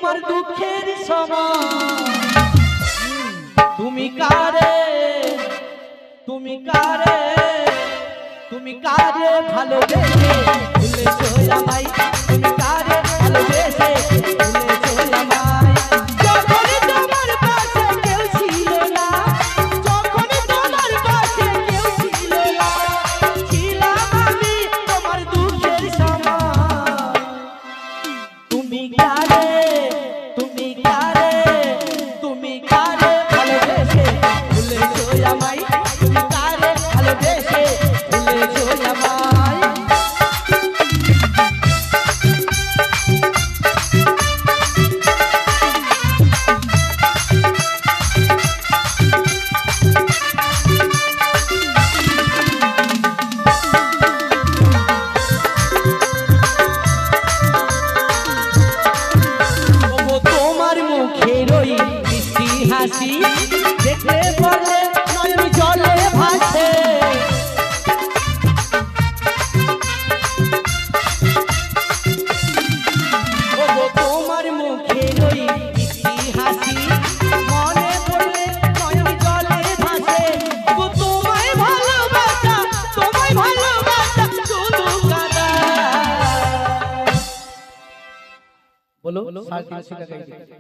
তোমার দুঃখের সময় তুমি কারে তুমি কারে তুমি কারে ভালোবেসে ভুলেছো আমায় তুমি কারে ভালোবেসে ভুলেছো আমায় যখন তোমার পাশে কেউ ছিল না যখন তোমার পাশে কেউ ছিল না ছিলাম আমি তোমার দুঃখের সময় তুমি কারে তুমি কারে তুমি কারে ভালোবেসে ভুলেছো আমায় তুমি কারে ভালোবেসে ভুলেছো আমায় হাসি দেখতে বলে নয়ন জলে ভাসে তোমার মুখের ওই মিষ্টি হাসি মনে পড়লে নয়ন জলে ভাসে তোমায় ভালোবাসা শুধু কাদা বলো 350 টাকা